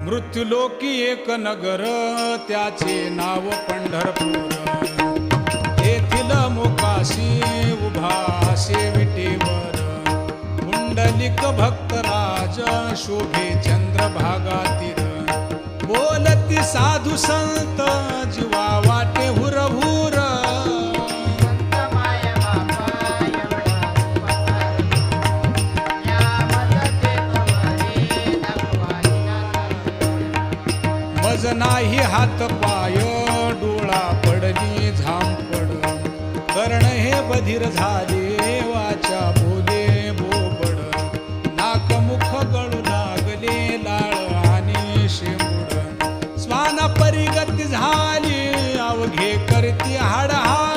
मृत्युलोकी एक नगर त्याचे नाव पंढरपूर. येथील मोकाशी उभा विटेवर पुंडलिक भक्तराज शोभे चंद्रभागा तीर. बोलती साधू संत जीवा वाटे हुरहुर. मज नाही हात पाय डोळा पडली झांपड. कर्ण हे बधीर झाले वाचा बोले बोबड. नाक मुख गळू लागले लाळ आणि शेंबूड. स्वाना परिगती झाली अवघे करती हाडहाड.